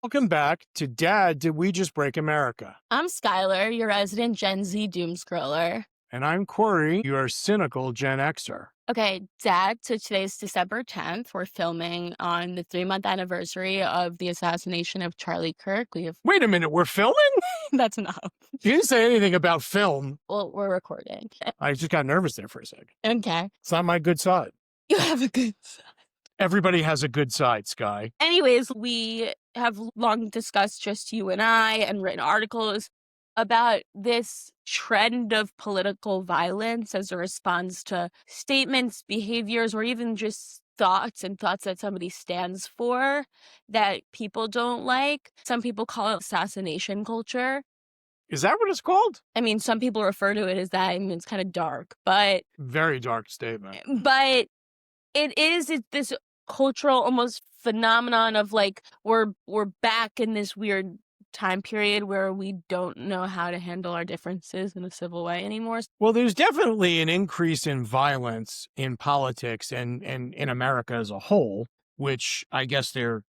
Welcome back to Dad, Did We Just Break America? I'm Skylar, your resident Gen Z doomscroller. And I'm Corey, your cynical Gen Xer. Okay, Dad, so today's December 10th. We're filming on the 3-month anniversary of the assassination of Charlie Kirk. Wait a minute, we're filming? That's enough. You didn't say anything about film. Well, we're recording. I just got nervous there for a second. Okay. It's not my good side. You have a good side. Everybody has a good side, Sky. Anyways, we have long discussed, just you and I, and written articles about this trend of political violence as a response to statements, behaviors, or even just thoughts that somebody stands for that people don't like. Some people call it assassination culture. Is that what it's called? I mean, some people refer to it as that. I mean, it's kind of dark, but... Very dark statement. But it's this cultural almost phenomenon of like, we're back in this weird time period where we don't know how to handle our differences in a civil way anymore. Well, there's definitely an increase in violence in politics and in America as a whole, which I guess they're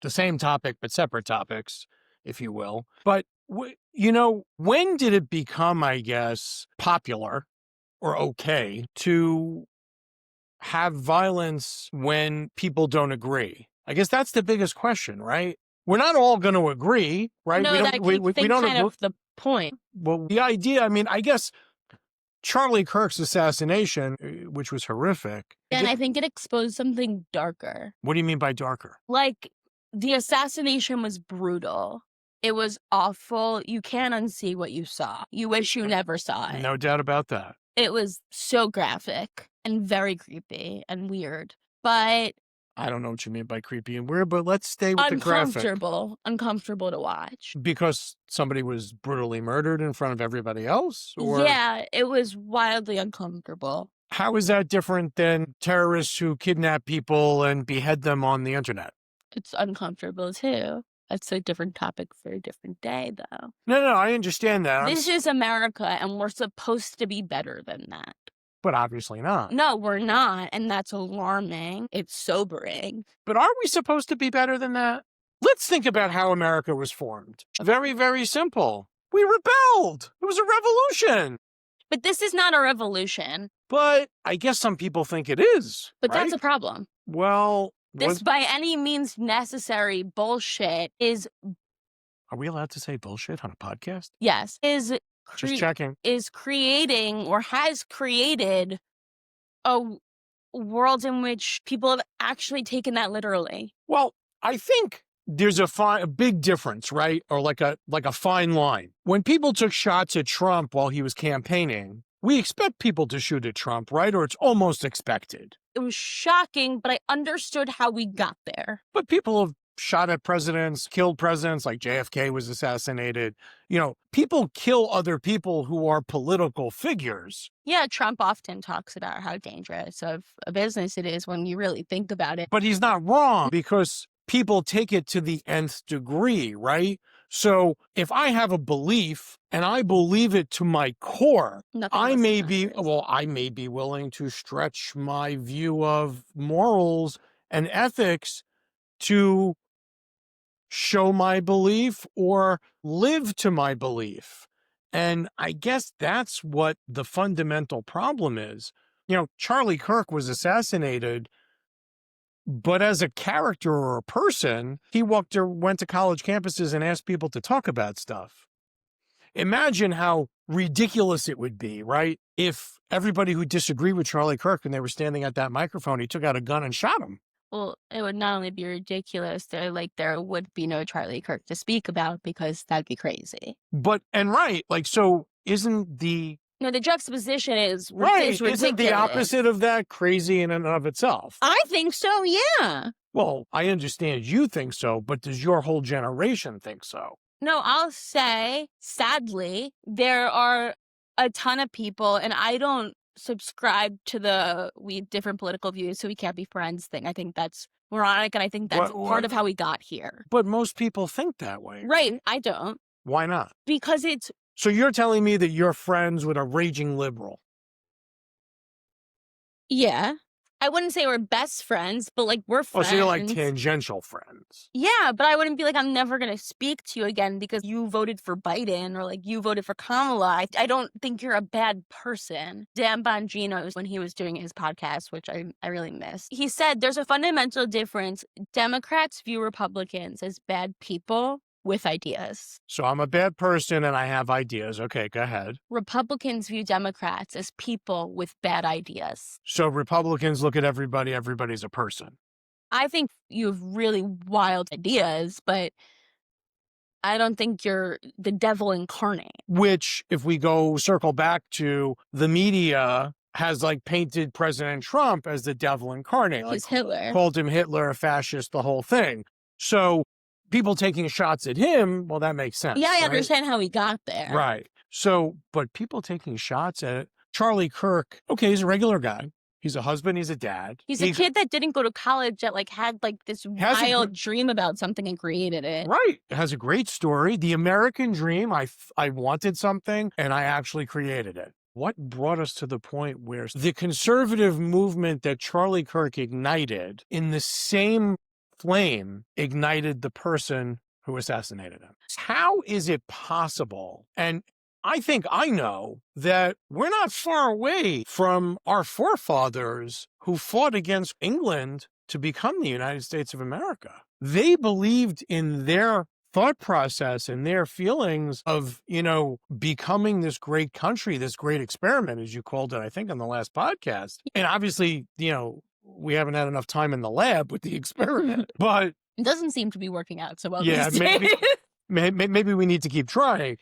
the same topic but separate topics, if you will. But, when did it become, I guess, popular or okay to have violence when people don't agree? I guess that's the biggest question, right? We're not all going to agree, right? No, we don't kind of the point. Well, the idea, I mean, I guess Charlie Kirk's assassination, which was horrific. And I think it exposed something darker. What do you mean by darker? Like, the assassination was brutal. It was awful. You can't unsee what you saw. You wish you never saw it. No doubt about that. It was so graphic and very creepy and weird. But I don't know what you mean by creepy and weird, but let's stay with the graphic. Uncomfortable to watch. Because somebody was brutally murdered in front of everybody else? Or... Yeah, it was wildly uncomfortable. How is that different than terrorists who kidnap people and behead them on the internet? It's uncomfortable too. That's a different topic for a different day, though. No, I understand that. This is America, and we're supposed to be better than that. But obviously not. No, we're not, and that's alarming. It's sobering. But are we supposed to be better than that? Let's think about how America was formed. Very, very simple. We rebelled. It was a revolution. But this is not a revolution. But I guess some people think it is. But right? That's a problem. Well... This by any means necessary bullshit is... Are we allowed to say bullshit on a podcast? Yes. Just checking. Is creating or has created a world in which people have actually taken that literally. Well, I think there's a big difference, right? Or like a fine line. When people took shots at Trump while he was campaigning, we expect people to shoot at Trump, right? Or it's almost expected. It was shocking, but I understood how we got there. But people have shot at presidents, killed presidents, like JFK was assassinated. People kill other people who are political figures. Yeah, Trump often talks about how dangerous of a business it is when you really think about it. But he's not wrong because people take it to the nth degree, right? So if I have a belief and I believe it to my core, I may be willing to stretch my view of morals and ethics to show my belief or live to my belief. And I guess that's what the fundamental problem is. Charlie Kirk was assassinated, but as a character or a person, he went to college campuses and asked people to talk about stuff. Imagine how ridiculous it would be, right? If everybody who disagreed with Charlie Kirk and they were standing at that microphone, he took out a gun and shot him. Well, it would not only be ridiculous, there would be no Charlie Kirk to speak about because that'd be crazy. So isn't the... No, the juxtaposition is ridiculous. Isn't the opposite of that crazy in and of itself? I think so, yeah. Well, I understand you think so, but does your whole generation think so? No, I'll say, sadly, there are a ton of people, and I don't subscribe to we different political views, so we can't be friends thing. I think that's moronic, and I think that's part of how we got here. But most people think that way. Right, I don't. Why not? Because it's... So you're telling me that you're friends with a raging liberal? Yeah. I wouldn't say we're best friends, but, like, we're Oh, friends. so you're like tangential friends. Yeah, but I wouldn't be like, "I'm never gonna speak to you again because you voted for Biden," or, like, "You voted for Kamala." I don't think you're a bad person. Dan Bongino, when he was doing his podcast, which I really miss, he said, "There's a fundamental difference. Democrats view Republicans as bad people with ideas. So I'm a bad person and I have ideas. Okay, go ahead. Republicans view Democrats as people with bad ideas." So Republicans look at everybody, everybody's a person. I think you have really wild ideas, but I don't think you're the devil incarnate. Which, if we go circle back to, the media has like painted President Trump as the devil incarnate. Like, He's Hitler. called him Hitler, a fascist, the whole thing. So people taking shots at him, well, that makes sense. Yeah, I right? understand how he got there. Right. So, but people taking shots at Charlie Kirk, okay, he's a regular guy. He's a husband, he's a dad. He's a kid that didn't go to college that like had like this wild dream about something and created it. Right. It has a great story. The American dream, I wanted something and I actually created it. What brought us to the point where the conservative movement that Charlie Kirk ignited, in the same flame, ignited the person who assassinated him? How is it possible? And I think I know that we're not far away from our forefathers who fought against England to become the United States of America. They believed in their thought process and their feelings of, becoming this great country, this great experiment, as you called it, I think, on the last podcast. And obviously, we haven't had enough time in the lab with the experiment, but it doesn't seem to be working out so well. Yeah, these days. maybe we need to keep trying,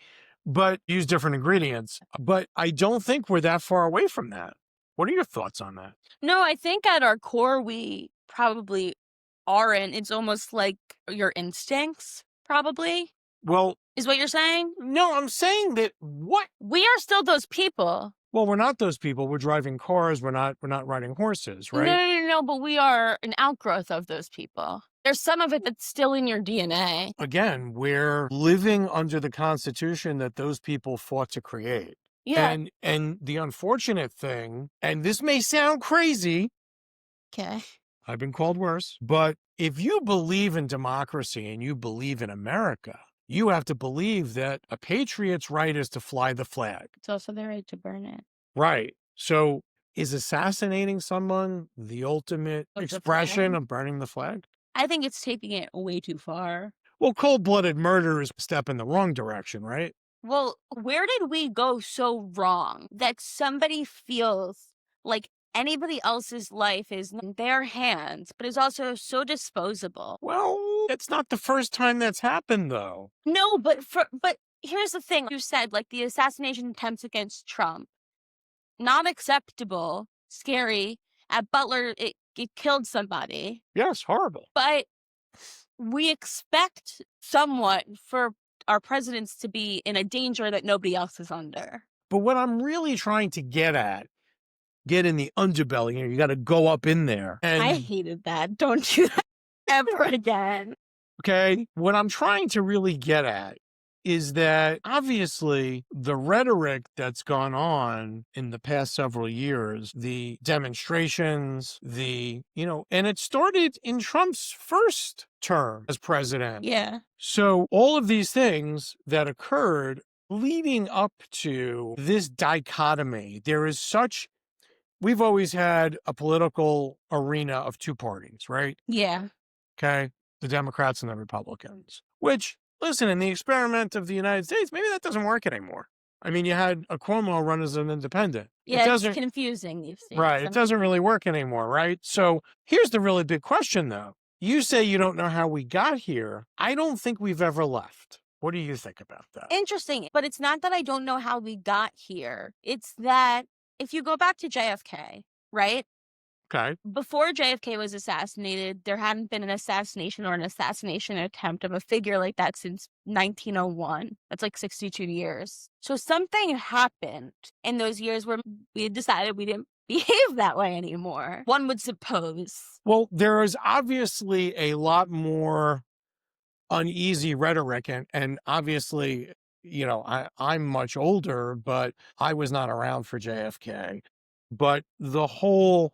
but use different ingredients. But I don't think we're that far away from that. What are your thoughts on that? No, I think at our core, we probably aren't. It's almost like your instincts, probably. Well, is what you're saying? No, I'm saying that we are still those people. Well, we're not those people. We're driving cars. We're not riding horses, right? No, but we are an outgrowth of those people. There's some of it that's still in your DNA. Again, we're living under the Constitution that those people fought to create. Yeah. And the unfortunate thing, and this may sound crazy. Okay. I've been called worse. But if you believe in democracy and you believe in America, you have to believe that a patriot's right is to fly the flag. It's also their right to burn it. Right. So is assassinating someone the ultimate expression of burning the flag? I think it's taking it way too far. Well, cold-blooded murder is a step in the wrong direction, right? Well, where did we go so wrong that somebody feels like anybody else's life is in their hands, but is also so disposable? Well, it's not the first time that's happened, though. No, but here's the thing. You said, like, the assassination attempts against Trump, not acceptable, scary. At Butler, it killed somebody. Yes, horrible. But we expect somewhat for our presidents to be in a danger that nobody else is under. But what I'm really trying to get in the underbelly, you got to go up in there. And I hated that. Don't do that ever again. Okay. What I'm trying to really get at is that obviously the rhetoric that's gone on in the past several years, the demonstrations, and it started in Trump's first term as president. Yeah. So all of these things that occurred leading up to this dichotomy, we've always had a political arena of two parties, right? Yeah. Okay. The Democrats and the Republicans, which, listen, in the experiment of the United States, maybe that doesn't work anymore. I mean, you had a Cuomo run as an independent. Yeah, it's confusing these days. Right. It doesn't really work anymore, right? So here's the really big question, though. You say you don't know how we got here. I don't think we've ever left. What do you think about that? Interesting. But it's not that I don't know how we got here. It's that if you go back to JFK, right? Okay. Before JFK was assassinated, there hadn't been an assassination or an assassination attempt of a figure like that since 1901. That's like 62 years. So something happened in those years where we decided we didn't behave that way anymore, one would suppose. Well, there is obviously a lot more uneasy rhetoric, and obviously, I'm much older, but I was not around for JFK. But the whole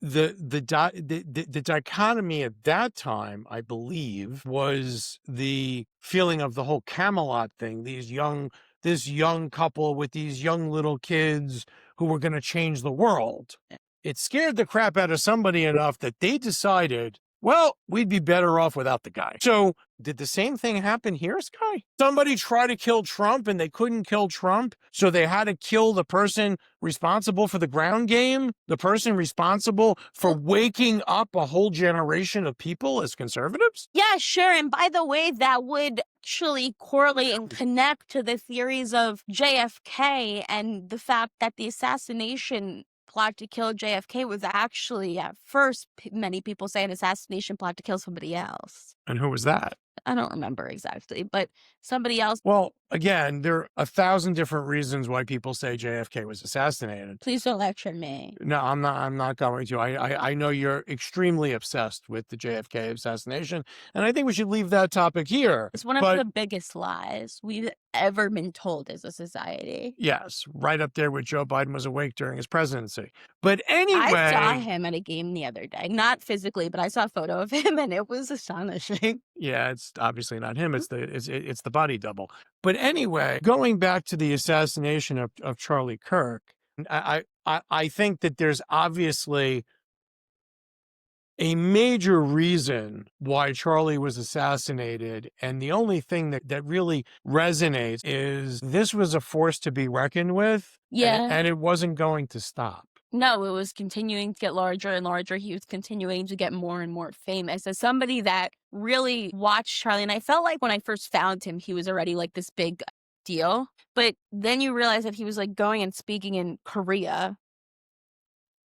the dichotomy at that time, I believe, was the feeling of the whole Camelot thing. This young couple with these young little kids who were going to change the world. It scared the crap out of somebody enough that they decided, well, we'd be better off without the guy. So did the same thing happen here, Sky? Somebody tried to kill Trump and they couldn't kill Trump, so they had to kill the person responsible for the ground game, the person responsible for waking up a whole generation of people as conservatives? Yeah, sure. And by the way, that would actually correlate and connect to the theories of JFK and the fact that the assassination plot to kill JFK was actually, at first, many people say, an assassination plot to kill somebody else. And who was that? I don't remember exactly, but somebody else. Well, again, there are 1,000 different reasons why people say JFK was assassinated. Please don't lecture me. No, I'm not going to. I know you're extremely obsessed with the JFK assassination, and I think we should leave that topic here. It's one of the biggest lies we've ever been told as a society. Yes, right up there with Joe Biden was awake during his presidency. But anyway, I saw him at a game the other day. Not physically, but I saw a photo of him, and it was astonishing. Yeah, it's obviously not him. It's the body double. But anyway, going back to the assassination of Charlie Kirk, I think that there's obviously a major reason why Charlie was assassinated. And the only thing that really resonates is this was a force to be reckoned with. Yeah. And it wasn't going to stop. No, it was continuing to get larger and larger. He was continuing to get more and more famous. As somebody that really watched Charlie, and I felt like when I first found him, he was already like this big deal. But then you realize that he was like going and speaking in Korea.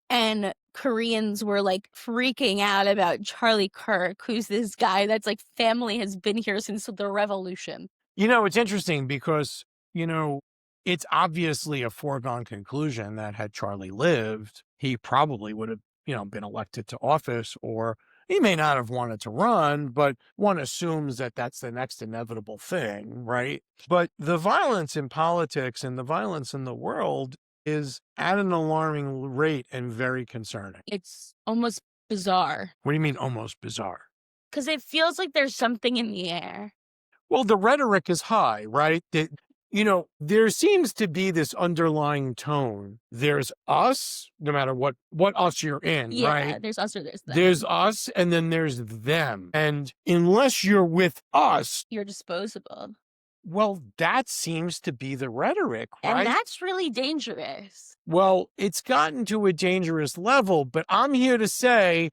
And Koreans were like freaking out about Charlie Kirk, who's this guy that's like family has been here since the revolution. You know, it's interesting because, it's obviously a foregone conclusion that had Charlie lived, he probably would have, been elected to office, or he may not have wanted to run, but one assumes that that's the next inevitable thing, right? But the violence in politics and the violence in the world is at an alarming rate and very concerning. It's almost bizarre. What do you mean almost bizarre? Because it feels like there's something in the air. Well, the rhetoric is high, right? There seems to be this underlying tone. There's us, no matter what us you're in, right? Yeah, there's us or there's them. There's us, and then there's them. And unless you're with us, you're disposable. Well, that seems to be the rhetoric, right? And that's really dangerous. Well, it's gotten to a dangerous level, but I'm here to say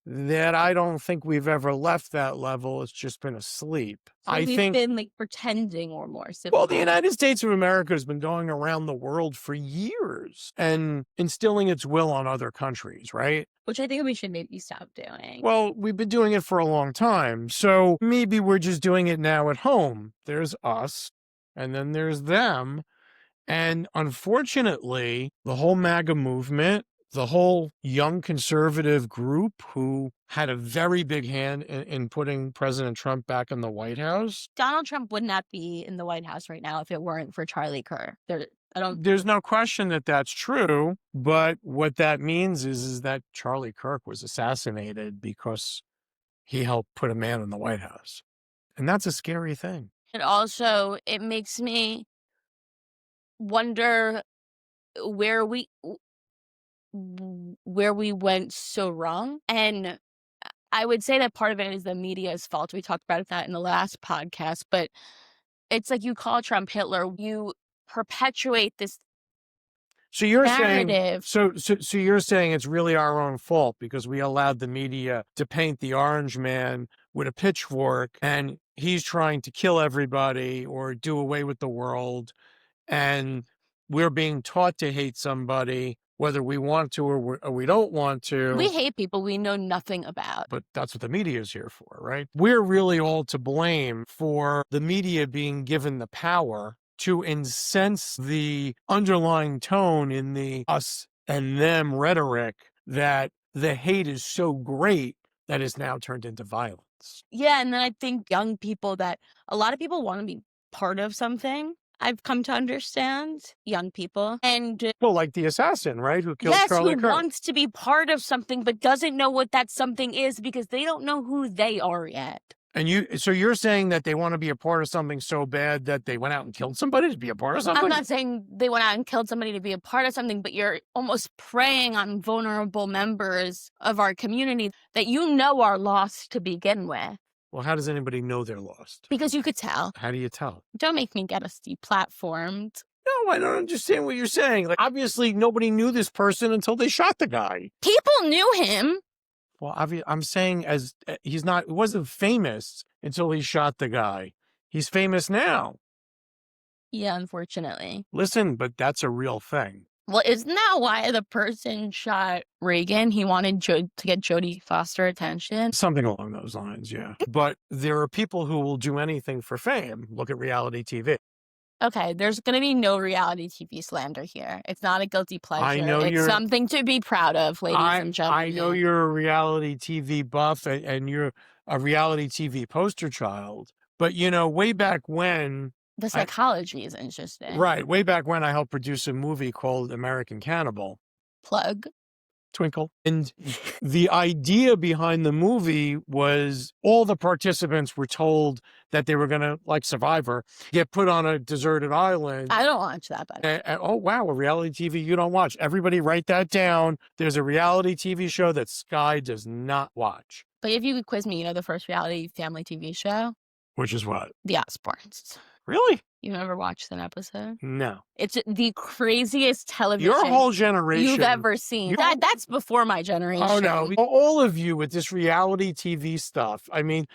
that I don't think we've ever left that level. It's just been asleep. So we've been like pretending or more civilized. Well, the United States of America has been going around the world for years and instilling its will on other countries, right? Which I think we should maybe stop doing. Well, we've been doing it for a long time. So maybe we're just doing it now at home. There's us, and then there's them. And unfortunately, the whole MAGA movement, the whole young conservative group who had a very big hand in putting President Trump back in the White House. Donald Trump would not be in the White House right now if it weren't for Charlie Kirk. There's no question that that's true. But what that means is that Charlie Kirk was assassinated because he helped put a man in the White House. And that's a scary thing. And also, it makes me wonder where we went so wrong. And I would say that part of it is the media's fault. We talked about that in the last podcast, but it's like you call Trump Hitler, you perpetuate this narrative. So you're saying it's really our own fault because we allowed the media to paint the orange man with a pitchfork and he's trying to kill everybody or do away with the world, and we're being taught to hate somebody whether we want to or we don't want to. We hate people we know nothing about. But that's what the media is here for, right? We're really all to blame for the media being given the power to incense the underlying tone in the us and them rhetoric that the hate is so great that it's now turned into violence. Yeah, and then I think young people that a lot of people want to be part of something. I've come to understand, young people. And Well, like the assassin, right? Who killed yes, Charlie who Kirk. wants to be part of something but doesn't know what that something is because they don't know who they are yet. And so you're saying that they want to be a part of something so bad that they went out and killed somebody to be a part of something? I'm not saying they went out and killed somebody to be a part of something, but you're almost preying on vulnerable members of our community that you know are lost to begin with. Well, how does anybody know they're lost? Because you could tell. How do you tell? Don't make me get us deplatformed. No, I don't understand what you're saying. Like, obviously, nobody knew this person until they shot the guy. People knew him. Well, I'm saying he wasn't famous until he shot the guy. He's famous now. Yeah, unfortunately. Listen, but that's a real thing. Well, isn't that why the person shot Reagan? He wanted to get Jodie Foster attention. Something along those lines, yeah. But there are people who will do anything for fame. Look at reality TV. Okay, there's going to be no reality TV slander here. It's not a guilty pleasure. I know it's something to be proud of, ladies and gentlemen. I know you're a reality TV buff and you're a reality TV poster child. But, way back when... The psychology is interesting. Right. Way back when I helped produce a movie called American Cannibal. Plug. Twinkle. And the idea behind the movie was all the participants were told that they were going to, like Survivor, get put on a deserted island. I don't watch that, by the way. Oh, wow, a reality TV you don't watch. Everybody write that down. There's a reality TV show that Sky does not watch. But if you could quiz me, the first reality family TV show? Which is what? The Osbournes. Really? You never watched an episode? No. It's the craziest television your whole generation you've ever seen. That's before my generation. Oh, no. All of you with this reality TV stuff. I mean,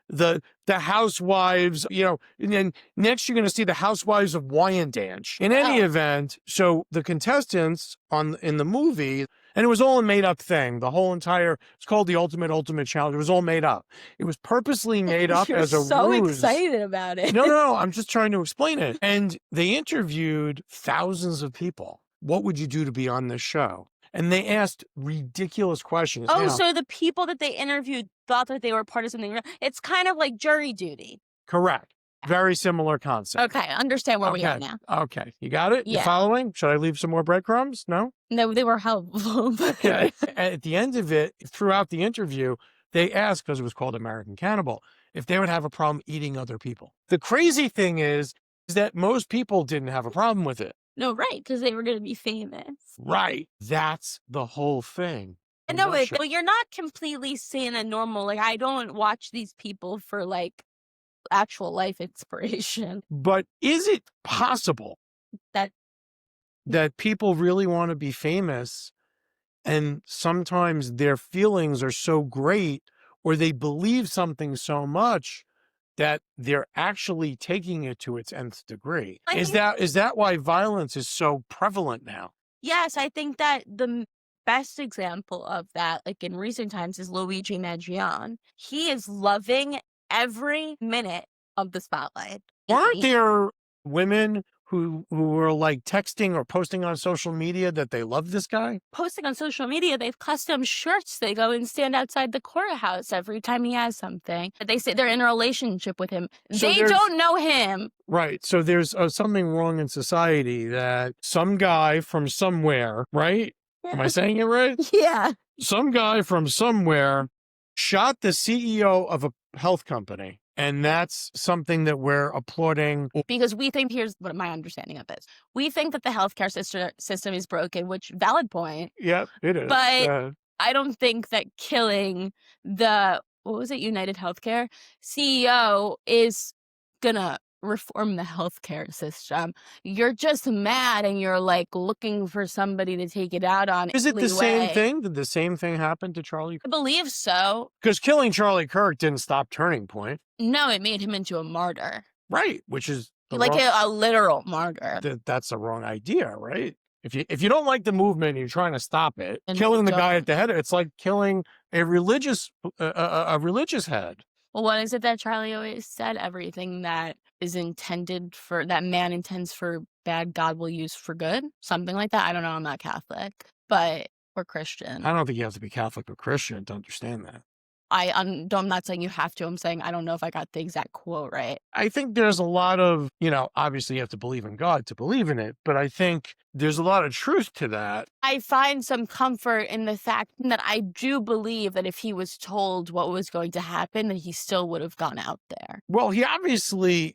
the housewives, and then next you're going to see the housewives of Wyandanch. In any event, so the contestants in the movie, and it was all a made-up thing. It's called the Ultimate Challenge. It was all made up. It was purposely made up as a ruse. You're so excited about it. No, I'm just trying to explain it. And they interviewed thousands of people. What would you do to be on this show? And they asked ridiculous questions. Oh, so the people that they interviewed thought that they were part of something. It's kind of like jury duty. Correct. Very similar concept. Okay, I understand where we are now. Okay, you got it? Yeah. You following? Should I leave some more breadcrumbs? No? No, they were helpful. Okay. At the end of it, throughout the interview, they asked, because it was called American Cannibal, if they would have a problem eating other people. The crazy thing is that most people didn't have a problem with it. No, right, because they were going to be famous. Right. That's the whole thing. No, well, you're not completely sane and normal. Like, I don't watch these people for, actual life inspiration. But is it possible that people really want to be famous and sometimes their feelings are so great or they believe something so much that they're actually taking it to its nth degree? Is that why violence is so prevalent now? Yes, I think that the best example of that, in recent times, is Luigi Maggione. He is loving every minute of the spotlight. Aren't there women who were texting or posting on social media that they love this guy? Posting on social media, they have custom shirts. They go and stand outside the courthouse every time he has something. They say they're in a relationship with him. They don't know him. Right. So there's something wrong in society that some guy from somewhere, right? Am I saying it right? Yeah. Some guy from somewhere shot the CEO of a health company. And that's something that we're applauding. Because we think, here's what my understanding of this. We think that the healthcare system is broken, which, valid point. Yep, it is. But I don't think that killing the, United Healthcare CEO is gonna reform the healthcare system. You're just mad and you're looking for somebody to take it out on. Is it the same thing? Did the same thing happen to Charlie Kirk? I believe so. Because killing Charlie Kirk didn't stop Turning Point. No, it made him into a martyr. Right, which is a literal martyr. That's the wrong idea, right? If you don't like the movement and you're trying to stop it, and killing the guy at the head, it's like killing a religious head. Well, what is it that Charlie always said? Everything that is intended for, that man intends for bad, God will use for good? Something like that. I don't know. I'm not Catholic, or Christian. I don't think you have to be Catholic or Christian to understand that. I'm not saying you have to. I'm saying I don't know if I got the exact quote right. I think there's a lot of, obviously you have to believe in God to believe in it, but I think there's a lot of truth to that. I find some comfort in the fact that I do believe that if he was told what was going to happen, that he still would have gone out there. Well, they obviously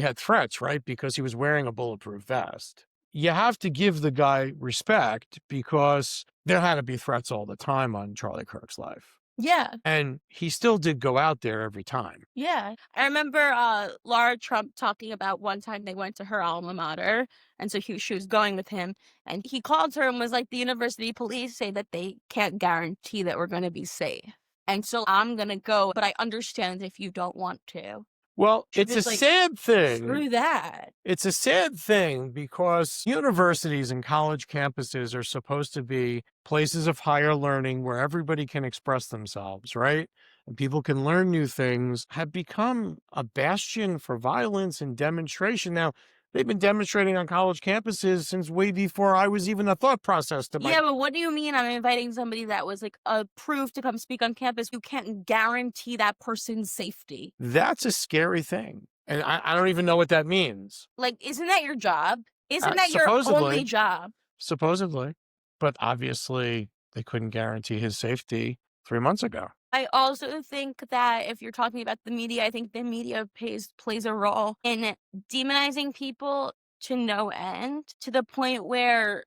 had threats, right? Because he was wearing a bulletproof vest. You have to give the guy respect because there had to be threats all the time on Charlie Kirk's life. Yeah. And he still did go out there every time. Yeah. I remember Laura Trump talking about one time they went to her alma mater, and so she was going with him, and he called her and was like, the university police say that they can't guarantee that we're going to be safe. And so I'm going to go, but I understand if you don't want to. Well, it's a sad thing. Screw that. It's a sad thing because universities and college campuses are supposed to be places of higher learning where everybody can express themselves, right? And people can learn new things, have become a bastion for violence and demonstration. Now, they've been demonstrating on college campuses since way before I was even a thought process to my... Yeah, but what do you mean I'm inviting somebody that was like approved to come speak on campus? You can't guarantee that person's safety. That's a scary thing. And I don't even know what that means. Like, isn't that your job? Isn't that your only job? Supposedly. But obviously, they couldn't guarantee his safety 3 months ago. I also think that if you're talking about the media, I think the media plays a role in demonizing people to no end, to the point where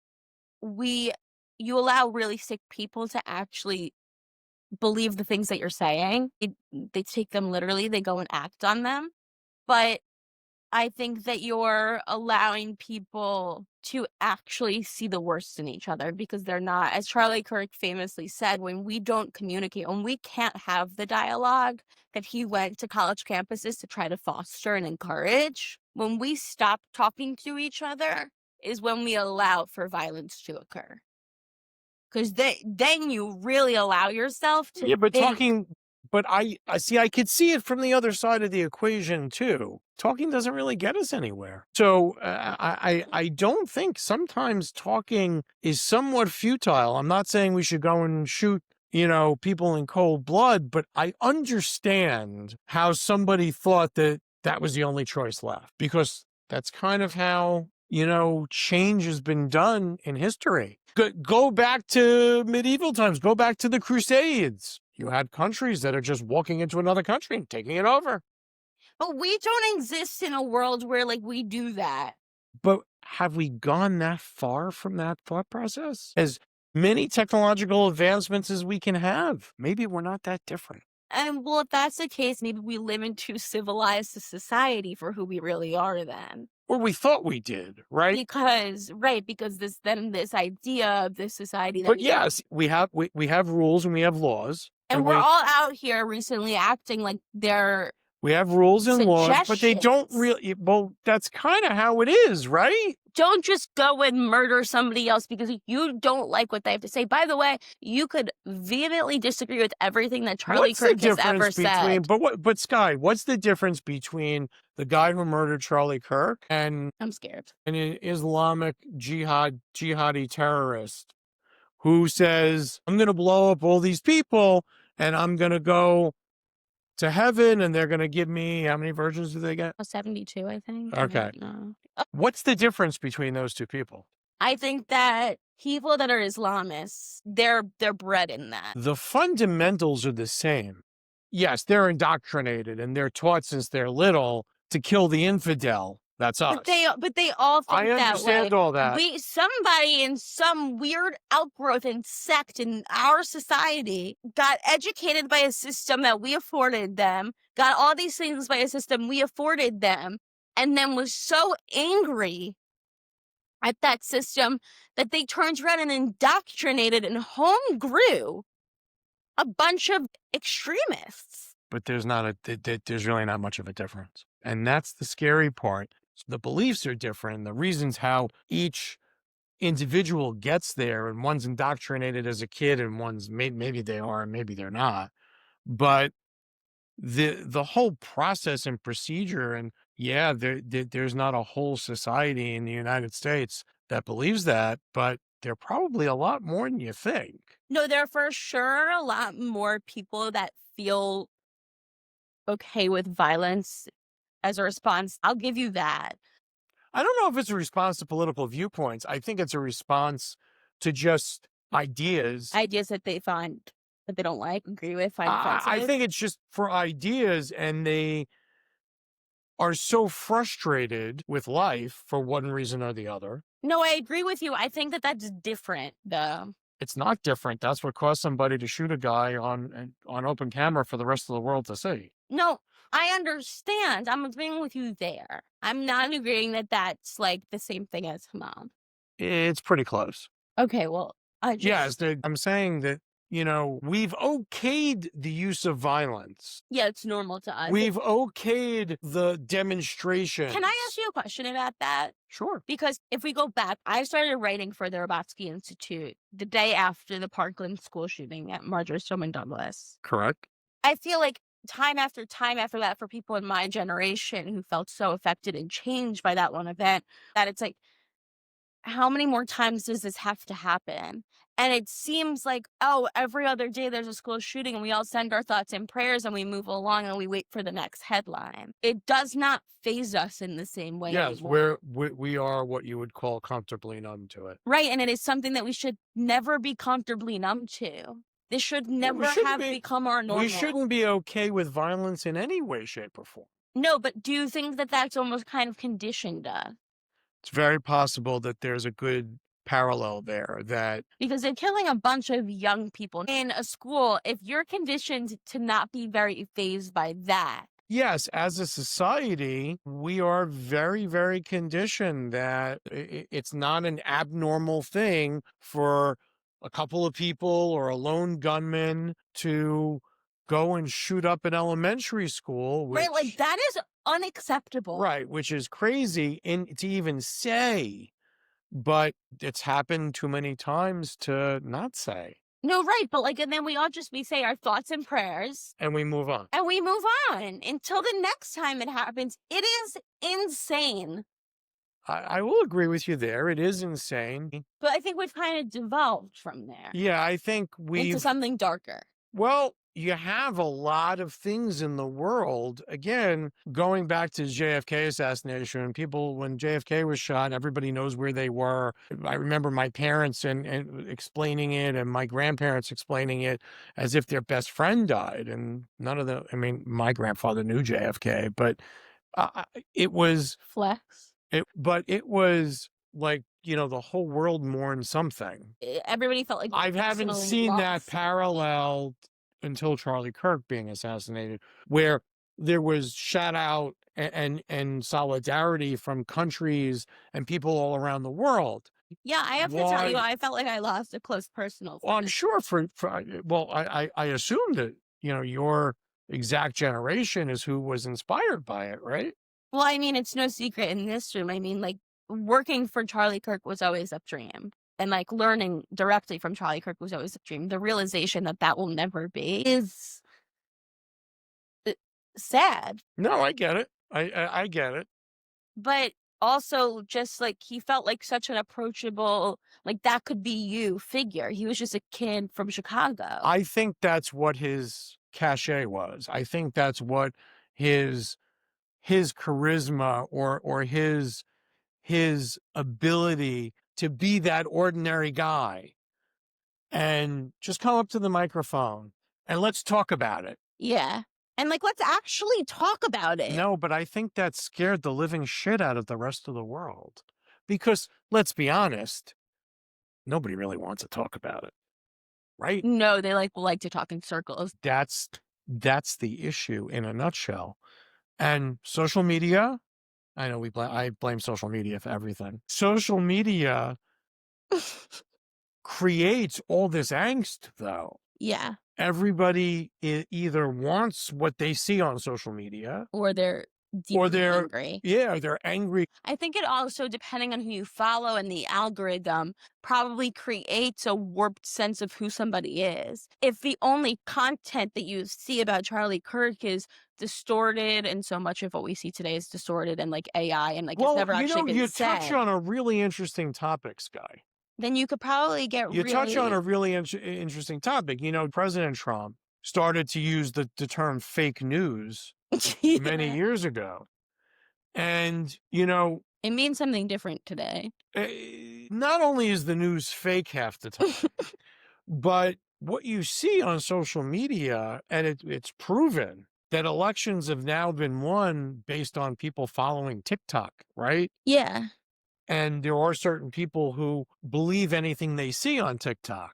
you allow really sick people to actually believe the things that you're saying. They take them literally, they go and act on them. But I think that you're allowing people to actually see the worst in each other because they're not, as Charlie Kirk famously said, when we don't communicate, when we can't have the dialogue that he went to college campuses to try to foster and encourage, when we stop talking to each other is when we allow for violence to occur. Because then you really allow yourself to But I see, I could see it from the other side of the equation too. Talking doesn't really get us anywhere. So I don't think sometimes talking is somewhat futile. I'm not saying we should go and shoot, people in cold blood, but I understand how somebody thought that was the only choice left, because that's kind of how, change has been done in history. Go back to medieval times, go back to the Crusades. You had countries that are just walking into another country and taking it over. But we don't exist in a world where, we do that. But have we gone that far from that thought process? As many technological advancements as we can have, maybe we're not that different. And, well, if that's the case, maybe we live in too civilized a society for who we really are then. Or we thought we did, right? Because this idea of this society that But yes, we have rules and we have laws. And we're all out here recently acting like they're... We have rules and laws, but they don't really... Well, that's kind of how it is, right? Don't just go and murder somebody else because you don't like what they have to say. By the way, you could vehemently disagree with everything that Charlie Kirk has ever said. But Sky, what's the difference between the guy who murdered Charlie Kirk and... I'm scared. An Islamic jihadi terrorist who says, I'm going to blow up all these people and I'm going to go to heaven and they're going to give me, how many virgins do they get? 72, I think. Okay. What's the difference between those two people? I think that people that are Islamists, they're bred in that. The fundamentals are the same. Yes, they're indoctrinated and they're taught since they're little to kill the infidel. That's us. But they all think that way. I understand all that. Somebody in some weird outgrowth and sect in our society got educated by a system that we afforded them, got all these things by a system we afforded them, and then was so angry at that system that they turned around and indoctrinated and home grew a bunch of extremists. But there's really not much of a difference. And that's the scary part. The beliefs are different. The reasons how each individual gets there, and one's indoctrinated as a kid and one's maybe they are and maybe they're not. But the whole process and procedure, and there's not a whole society in the United States that believes that, but there are probably a lot more than you think. No, there are for sure a lot more people that feel okay with violence as a response. I'll give you that. I don't know if it's a response to political viewpoints. I think it's a response to just ideas. Ideas that they find that they don't like, agree with, find I offensive. think it's just for ideas, and they are so frustrated with life for one reason or the other. No, I agree with you. I think that that's different, though. It's not different. That's what caused somebody to shoot a guy on open camera for the rest of the world to see. No, I understand. I'm agreeing with you there. I'm not agreeing that that's like the same thing as Hamas. It's pretty close. Okay, well, I just Yes, I'm saying that, we've okayed the use of violence. yeah, it's normal to us. We've okayed the demonstration. Can I ask you a question about that? Sure. Because if we go back, I started writing for the Ribotsky Institute the day after the Parkland school shooting at Marjorie Stoneman Douglas. Correct. I feel like time after that, for people in my generation who felt so affected and changed by that one event, that it's like, how many more times does this have to happen? And it seems like, oh, every other day there's a school shooting and we all send our thoughts and prayers and we move along and we wait for the next headline. It does not phase us in the same way Yes, anymore. we are what you would call comfortably numb to it. Right, and it is something that we should never be comfortably numb to. This should never shouldn't have be. become our normal. We shouldn't be okay with violence in any way, shape, or form. No, but do you think that that's almost kind of conditioned us? It's very possible that there's a good parallel there that Because they're killing a bunch of young people in a school. If you're conditioned to not be very fazed by that, yes, as a society, we are very, very conditioned that it's not an abnormal thing for a couple of people or a lone gunman to go and shoot up an elementary school. right? Like that is unacceptable. Right, which is crazy to even say, but it's happened too many times to not say. No, right. But like, and then we say our thoughts and prayers And we move on. and we move on until the next time it happens. It is insane. I will agree with you there. It is insane. But I think we've kind of devolved from there Yeah, I think into something darker. well, you have a lot of things in the world. Again, going back to JFK assassination, people, when JFK was shot, everybody knows where they were. I remember my parents and explaining it, and my grandparents explaining it as if their best friend died. And none of them, I mean, my grandfather knew JFK, but it was Flex. but it was like, the whole world mourned something. Everybody felt like I haven't personally seen that lost. parallel until Charlie Kirk being assassinated, where there was shout out and solidarity from countries and people all around the world. Yeah, I have to tell you, Why? I felt like I lost a close personal Well, I'm friend. sure well, I assume that, your exact generation is who was inspired by it, right? Well, I mean, it's no secret in this room. I mean, like, working for Charlie Kirk was always a dream. And like learning directly from Charlie Kirk was always a dream. The realization that that will never be is sad. No, I get it. I get it. But also just like he felt like such an approachable, like that could be you figure. He was just a kid from Chicago. I think that's what his cachet was. I think that's what his charisma or his ability to be that ordinary guy and just come up to the microphone and let's talk about it. Yeah. And like, let's actually talk about it. No, but I think that scared the living shit out of the rest of the world. Because let's be honest, nobody really wants to talk about it. Right? No, they like to talk in circles. That's the issue in a nutshell. And social media, I know I blame social media for everything. Social media creates all this angst, though. Yeah. Everybody either wants what they see on social media, Or they're deeply angry. Yeah, they're angry. I think it also, depending on who you follow and the algorithm, probably creates a warped sense of who somebody is. If the only content that you see about Charlie Kirk is distorted, and so much of what we see today is distorted and like AI and like it's never actually been you said, touch on a really interesting topic, Sky. then you could probably get You really... touch on a really interesting topic. President Trump started to use the term fake news many Yeah. years ago. And, you know, It means something different today. not only is the news fake half the time, but what you see on social media, and it's proven that elections have now been won based on people following TikTok, right? Yeah. And there are certain people who believe anything they see on TikTok,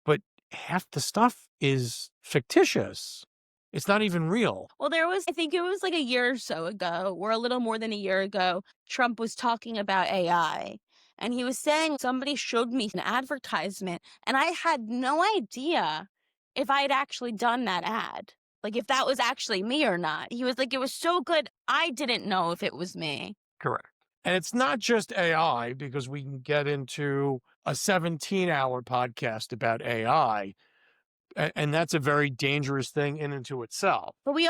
but half the stuff is fictitious. It's not even real. Well, I think it was like a year or so ago, or a little more than a year ago, Trump was talking about AI. And he was saying somebody showed me an advertisement, and I had no idea if I had actually done that ad. Like, if that was actually me or not. He was like, it was so good, I didn't know if it was me. Correct. And it's not just AI, because we can get into a 17-hour podcast about AI. And that's a very dangerous thing in and to itself. But we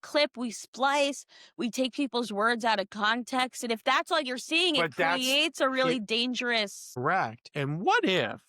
clip, we splice, we take people's words out of context. And if that's all you're seeing, it But that's creates a really it- dangerous. Correct. And what if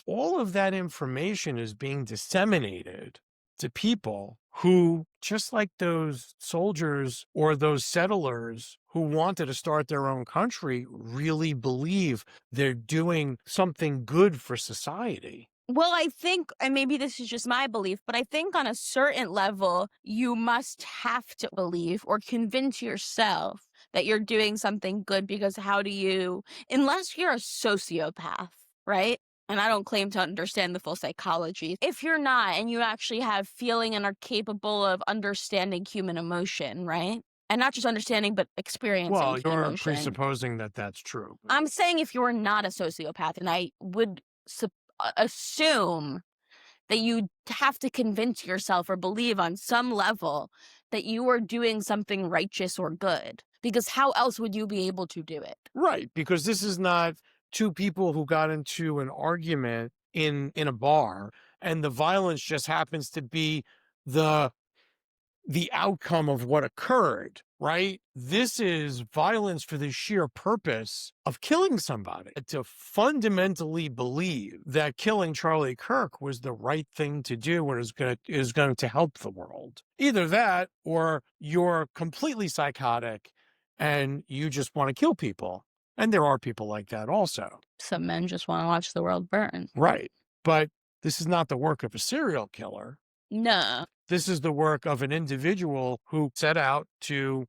all of that information is being disseminated to people who, just like those soldiers or those settlers who wanted to start their own country, really believe they're doing something good for society? Well, I think, and maybe this is just my belief, but I think on a certain level, you must have to believe or convince yourself that you're doing something good, because how do you, unless you're a sociopath, right? And I don't claim to understand the full psychology. If you're not, and you actually have feeling and are capable of understanding human emotion, right? And not just understanding, but experiencing Well, you're emotion. presupposing that that's true. I'm saying if you're not a sociopath, and I would assume that you have to convince yourself or believe on some level that you are doing something righteous or good, because how else would you be able to do it? Right, because this is not two people who got into an argument in a bar, and the violence just happens to be the the outcome of what occurred, right? This is violence for the sheer purpose of killing somebody. To fundamentally believe that killing Charlie Kirk was the right thing to do and is going to help the world. Either that, or you're completely psychotic and you just want to kill people. And there are people like that also. Some men just want to watch the world burn. Right. But this is not the work of a serial killer. No. This is the work of an individual who set out to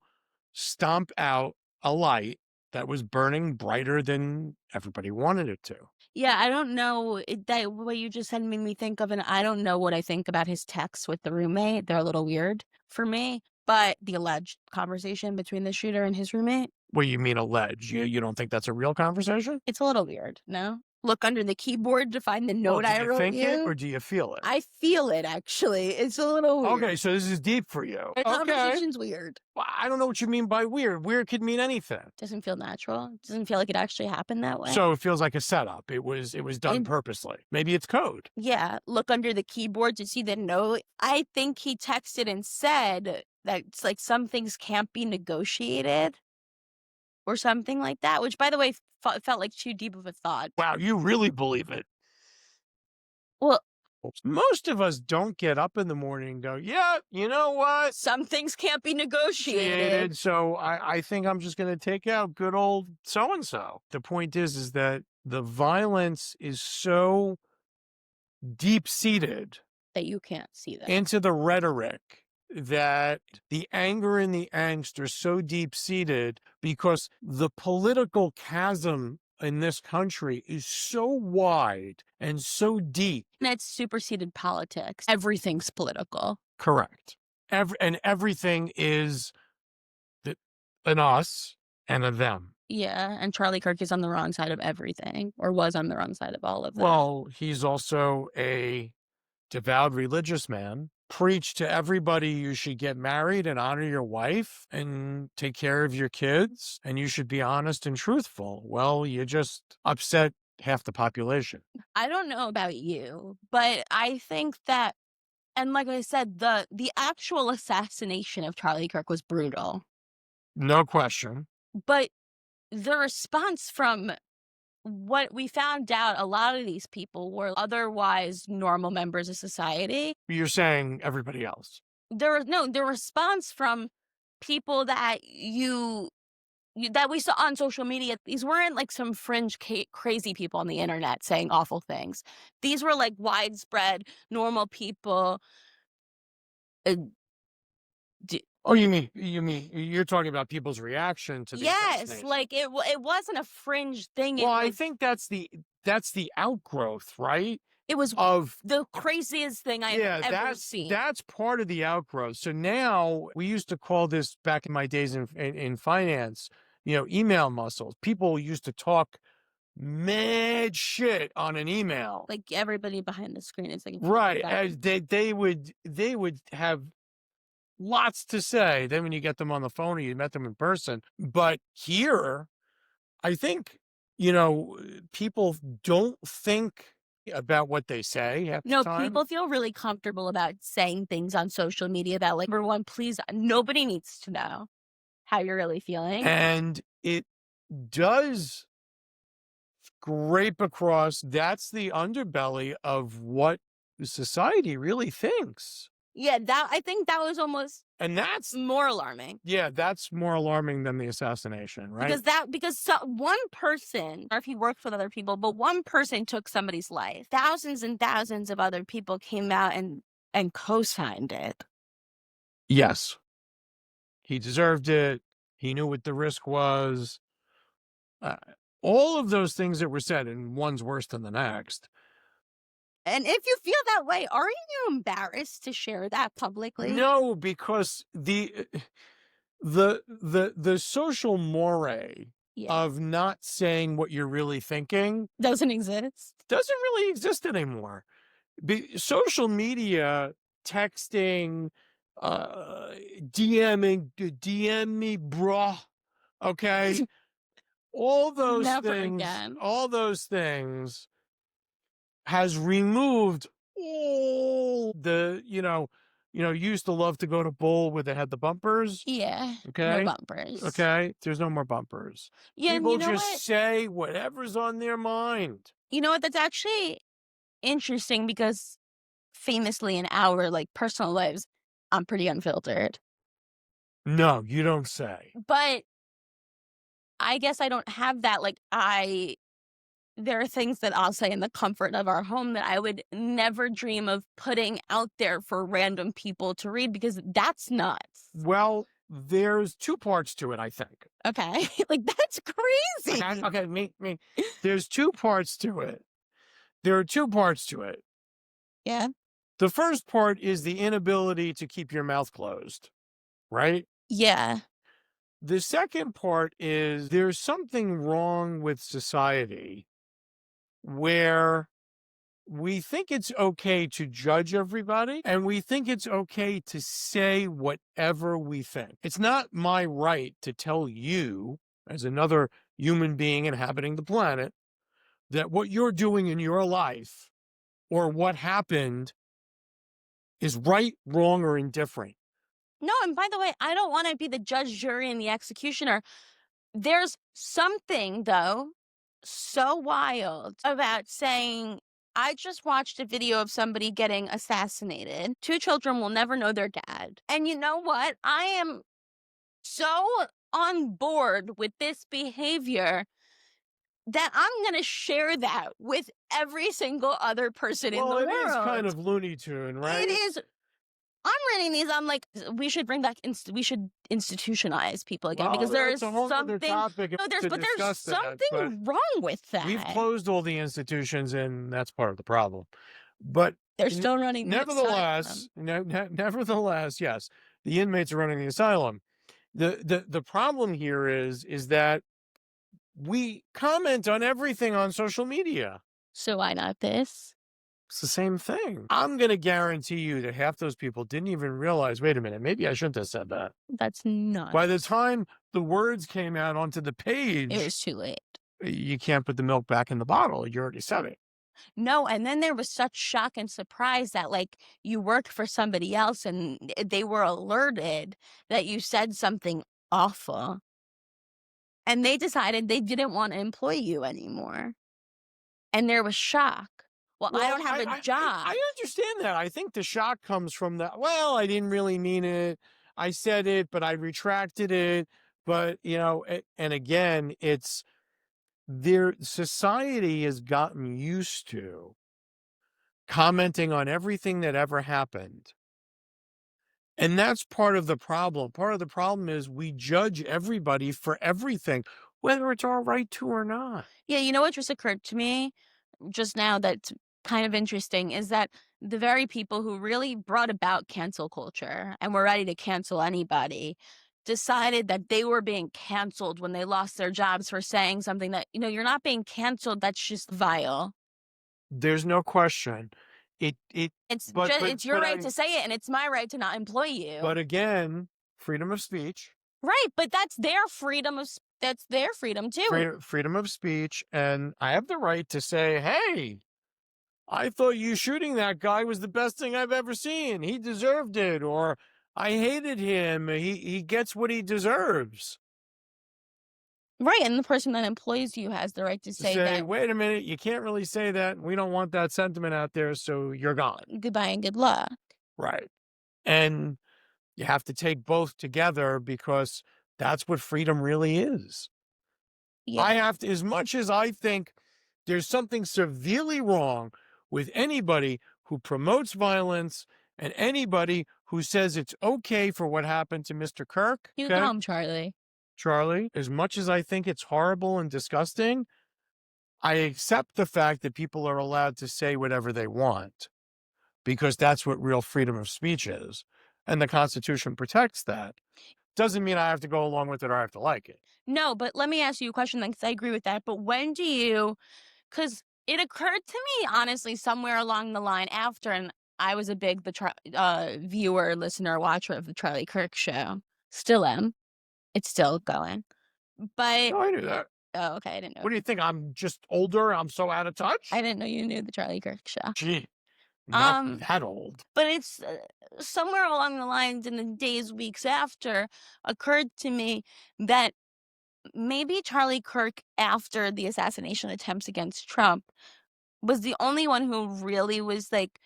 stomp out a light that was burning brighter than everybody wanted it to. Yeah, I don't know. That what you just said made me think of, and I don't know what I think about his texts with the roommate. They're a little weird for me. But the alleged conversation between the shooter and his roommate, What do you mean alleged? You don't think that's a real conversation? it's a little weird, no? Look under the keyboard to find the Well, note do I you wrote think it you. or do you feel it? I feel it, actually. It's a little weird. Okay, so this is deep for you. The Okay. conversation's weird. Well, I don't know what you mean by weird. Weird could mean anything. Doesn't feel natural. Doesn't feel like it actually happened that way. So it feels like a setup. It was done And- purposely. Maybe it's code. Yeah, look under the keyboard to see the note. I think he texted and said that it's like some things can't be negotiated or something like that, which, by the way, felt like too deep of a thought. Wow, you really believe it. Well, Most of us don't get up in the morning and go, yeah, you know what? some things can't be negotiated. So I think I'm just going to take out good old so-and-so. The point is that the violence is so deep-seated That you can't see that. into the rhetoric, that the anger and the angst are so deep-seated because the political chasm in this country is so wide and so deep. And it's superseded politics. Everything's political. Correct. Everything is an us and a them. Yeah, and Charlie Kirk is on the wrong side of everything, or was on the wrong side of all of that. Well, he's also a devout religious man. Preached to everybody you should get married and honor your wife and take care of your kids, and you should be honest and truthful. Well, you just upset half the population. I don't know about you, but I think that, and like I said, the actual assassination of Charlie Kirk was brutal. No question. But the response from what we found out, a lot of these people were otherwise normal members of society. You're saying everybody else. There was no the response from people that that we saw on social media. These weren't like some fringe crazy people on the internet saying awful things. These were like widespread normal people. Uh, Oh, you mean you're talking about people's reaction to the yes, assassination? like it wasn't a fringe thing. Well, I think that's the outgrowth, right? It was Of the craziest thing I've ever seen. that's part of the outgrowth. So now we used to call this back in my days in finance, email muscles. People used to talk mad shit on an email. Like everybody behind the screen is like Right. As they would have lots to say. Then when you get them on the phone or you met them in person. But here, I think, people don't think about what they say half the No, time. people feel really comfortable about saying things on social media that, like, everyone, please, nobody needs to know how you're really feeling. And it does scrape across. That's the underbelly of what society really thinks. Yeah, I think that was almost And that's more alarming. Yeah, that's more alarming than the assassination, right? Because one person, or if he worked with other people, but one person took somebody's life. Thousands and thousands of other people came out and co-signed it. Yes. He deserved it. He knew what the risk was. Uh, all of those things that were said, and one's worse than the next. And if you feel that way, aren't you embarrassed to share that publicly? No, because the social moray of not saying what you're really thinking doesn't exist. Doesn't really exist anymore. Social media, texting, DM me, bruh. Okay, all those Never things, again. all those things has removed all the, you used to love to go to bowl where they had the bumpers. Yeah. Okay. No bumpers. Okay. There's no more bumpers. Yeah, and People you know just what? say whatever's on their mind. You know what? That's actually interesting because famously in our like personal lives, I'm pretty unfiltered. No, you don't say. But I guess I don't have that. There are things that I'll say in the comfort of our home that I would never dream of putting out there for random people to read because that's nuts. Well, there's two parts to it, I think. Okay. Like, that's crazy. Okay, me. There's two parts to it. There are two parts to it. Yeah. The first part is the inability to keep your mouth closed, right? Yeah. The second part is there's something wrong with society where we think it's okay to judge everybody and we think it's okay to say whatever we think. It's not my right to tell you, as another human being inhabiting the planet, that what you're doing in your life or what happened is right, wrong, or indifferent. No, and by the way, I don't want to be the judge, jury, and the executioner. There's something, though, so wild about saying, I just watched a video of somebody getting assassinated. 2 children will never know their dad. And you know what? I am so on board with this behavior that I'm going to share that with every single other person in the world. Well, it is kind of Looney Tune, right? It is. I'm reading these. I'm like, we should bring back. We should institutionalize people again because there is a whole other something. topic No, there's that, something wrong with that. We've closed all the institutions, and that's part of the problem. But they're still running. Nevertheless, nevertheless, yes, the inmates are running the asylum. The problem here is that we comment on everything on social media. So why not this? It's the same thing. I'm going to guarantee you that half those people didn't even realize, wait a minute, maybe I shouldn't have said that. That's nuts. By the time the words came out onto the page, it was too late. You can't put the milk back in the bottle. You already said it. No, and then there was such shock and surprise that, like, you worked for somebody else and they were alerted that you said something awful. and they decided they didn't want to employ you anymore. And there was shock. Well, I Well, don't have a job. I understand that. I think the shock comes from the, well, I didn't really mean it. I said it, but I retracted it. But, and again, it's society has gotten used to commenting on everything that ever happened. And that's part of the problem. Part of the problem is we judge everybody for everything, whether it's our right to or not. Yeah, you know what just occurred to me just now that's kind of interesting is that the very people who really brought about cancel culture and were ready to cancel anybody decided that they were being canceled when they lost their jobs for saying something that, you're not being canceled. That's just vile. There's no question. It's your right to say it, and it's my right to not employ you. But again, freedom of speech. Right, but that's their freedom too. Freedom of speech, and I have the right to say, hey, I thought you shooting that guy was the best thing I've ever seen. He deserved it, or I hated him. He gets what he deserves. Right, and the person that employs you has the right to say that. Wait a minute, you can't really say that. We don't want that sentiment out there, so you're gone. Goodbye and good luck. Right. And you have to take both together because that's what freedom really is. Yeah. I have to, as much as I think there's something severely wrong with anybody who promotes violence and anybody who says it's okay for what happened to Mr. Kirk. You call him Charlie. Charlie, as much as I think it's horrible and disgusting, I accept the fact that people are allowed to say whatever they want because that's what real freedom of speech is. And the Constitution protects that. Doesn't mean I have to go along with it or I have to like it. No, but let me ask you a question because I agree with that. But when do you, because it occurred to me, honestly, somewhere along the line after, and I was a big viewer, listener, watcher of the Charlie Kirk show. Still am. It's still going. But no, I knew that. Oh, okay. I didn't know. What do you think? I'm just older. I'm so out of touch. I didn't know you knew the Charlie Kirk show. Gee, not that old. But it's somewhere along the lines in the days, weeks after, occurred to me that maybe Charlie Kirk, after the assassination attempts against Trump, was the only one who really was like,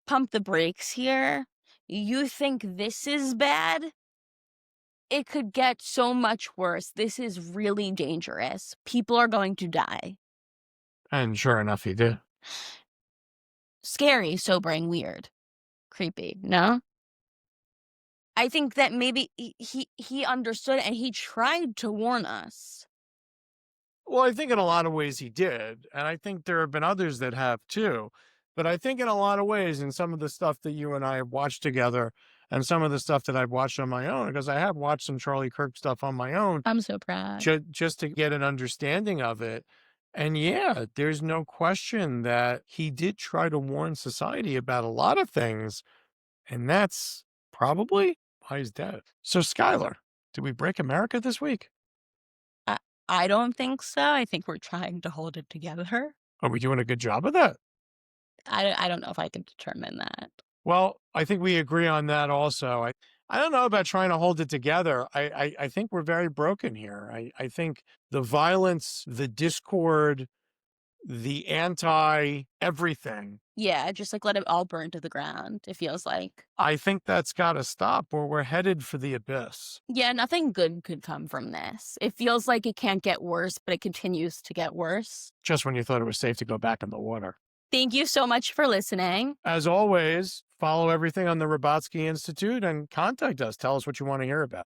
pump the brakes here. You think this is bad? It could get so much worse. This is really dangerous. People are going to die. And sure enough, he did. Scary, sobering, weird, creepy, no? I think that maybe he understood and he tried to warn us. Well, I think in a lot of ways he did. And I think there have been others that have too. But I think in a lot of ways, in some of the stuff that you and I have watched together, and some of the stuff that I've watched on my own, because I have watched some Charlie Kirk stuff on my own. I'm so proud. Just to get an understanding of it. And yeah, there's no question that he did try to warn society about a lot of things. And that's probably why he's dead. So Skylar, did we break America this week? I don't think so. I think we're trying to hold it together. Are we doing a good job of that? I don't know if I can determine that. Well, I think we agree on that also. I don't know about trying to hold it together. I think we're very broken here. I think the violence, the discord, the anti-everything. Yeah, just like let it all burn to the ground, it feels like. I think that's got to stop or we're headed for the abyss. Yeah, nothing good could come from this. It feels like it can't get worse, but it continues to get worse. Just when you thought it was safe to go back in the water. Thank you so much for listening. As always, follow everything on the Ribotsky Institute and contact us. Tell us what you want to hear about.